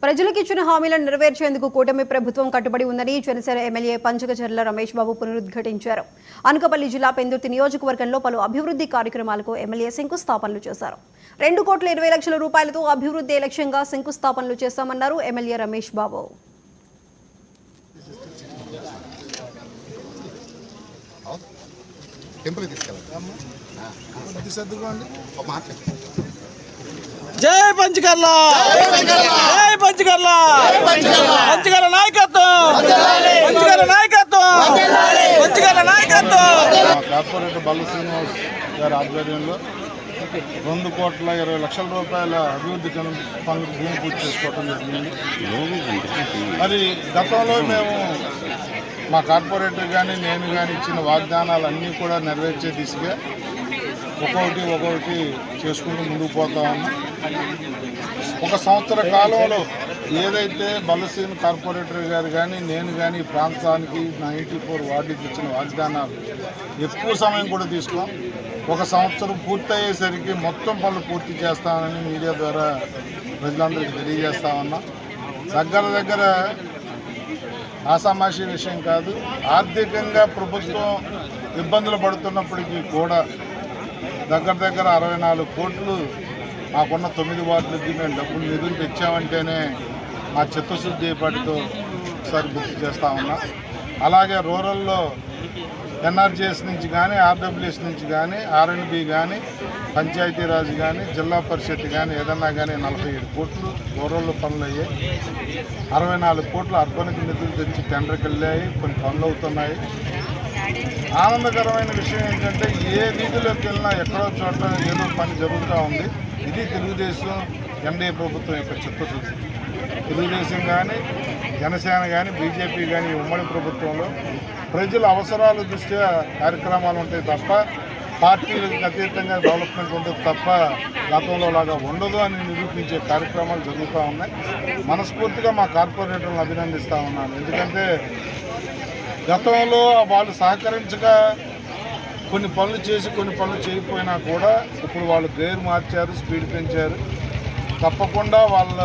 ప్రజలకు ఇచ్చిన హామీలను నెరవేర్చేందుకు కూటమి ప్రభుత్వం కట్టుబడి ఉందని జనసేన ఎమ్మెల్యే పంచకచర్ల రమేష్ బాబు పునరుద్ఘాటించారు. అనకాపల్లి జిల్లా పెందుర్తి నియోజకవర్గంలో పలు అభివృద్ధి కార్యక్రమాలకు ఎమ్మెల్యే శంకుస్థాపనలు చేశారు. 2,20,00,000 రూపాయలతో అభివృద్ధి లక్ష్యంగా శంకుస్థాపనలు చేశామన్నారు ఎమ్మెల్యే రమేష్ బాబు. జై పంచకర్ల, జై పంచకర్ల, పంచకర్ల నాయకత్వం, పంచకర్ల నాయకత్వం, పంచకర్ల నాయకత్వం. కార్పొరేటర్ బల్ల శ్రీనివాస్ గారి ఆధ్వర్యంలో 2,20,00,000 రూపాయల అభివృద్ధి పనులకు భూమి పూర్తి చేసుకోవడం జరిగింది. మరి గతంలో మేము మా కార్పొరేటర్ కానీ నేను కానీ ఇచ్చిన వాగ్దానాలన్నీ కూడా నెరవేర్చే దిశగా ఒక్కొక్కటి చేసుకుంటూ ముందుకు పోతా ఉన్నాం. ఒక సంవత్సర కాలంలో ఏదైతే బల్లసీన్ కార్పొరేటర్ గారు కానీ నేను కానీ ప్రాంతానికి 94 వార్డుకి ఇచ్చిన వాగ్దానాలు ఎక్కువ సమయం కూడా తీసుకోం. ఒక సంవత్సరం పూర్తయ్యేసరికి మొత్తం పనులు పూర్తి చేస్తామని మీడియా ద్వారా ప్రజలందరికీ తెలియజేస్తా ఉన్నాం. దగ్గర ఆసామాషి విషయం కాదు. ఆర్థికంగా ప్రభుత్వం ఇబ్బందులు పడుతున్నప్పటికీ కూడా దగ్గర 64 కోట్లు మాకున్న 9 వార్డులకి మేము డబ్బులు నిధులు తెచ్చామంటేనే మా చిత్తశుద్ధి పాటితో ఒకసారి గుర్తు చేస్తూ ఉన్నా. అలాగే రూరల్లో ఎన్ఆర్జీఎస్ నుంచి కానీ ఆర్డబ్ల్యూఎస్ నుంచి కానీ ఆర్ఎండ్బి కానీ పంచాయతీరాజ్ కానీ జిల్లా పరిషత్ కానీ ఏదన్నా కానీ 47 కోట్లు రూరల్లో పనులు అయ్యాయి. 64 కోట్లు అర్బన్కి నిధులు తెచ్చి టెండర్కి వెళ్ళాయి. కొన్ని పనులు అవుతున్నాయి. ఆనందకరమైన విషయం ఏంటంటే ఏ వీధిలోకి వెళ్ళినా ఎక్కడో చోట ఏదో పని జరుగుతూ ఉంది. ఇది తెలుగుదేశం ఎన్డీఏ ప్రభుత్వం యొక్క చిత్తశుద్ధి. తెలుగుదేశం కానీ జనసేన కానీ బీజేపీ కానీ ఉమ్మడి ప్రభుత్వంలో ప్రజల అవసరాల దృష్ట్యా కార్యక్రమాలు ఉంటాయి తప్ప పార్టీలకు అతీతంగా డెవలప్మెంట్ ఉంటుంది తప్ప గతంలో లాగా ఉండదు అని నిరూపించే కార్యక్రమాలు జరుగుతూ ఉన్నాయి. మనస్ఫూర్తిగా మా కార్పొరేటర్లను అభినందిస్తూ ఉన్నాను. ఎందుకంటే గతంలో వాళ్ళు సహకరించగా కొన్ని పనులు చేసి కొన్ని పనులు చేయకపోయినా కూడా ఇప్పుడు వాళ్ళు గేర్ మార్చారు, స్పీడ్ పెంచారు. తప్పకుండా వాళ్ళ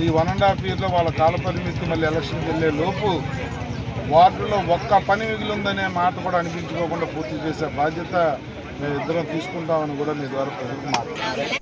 ఈ 1.5 yearలో వాళ్ళ కాలపరిమితి మళ్ళీ ఎలక్షన్కి వెళ్ళే లోపు వార్డులో ఒక్క పని మిగిలిందనే మాట కూడా అనిపించుకోకుండా పూర్తి చేసే బాధ్యత మేము ఇద్దరం తీసుకుంటామని కూడా మీ ద్వారా ప్రజలకు మాట్లాడారు.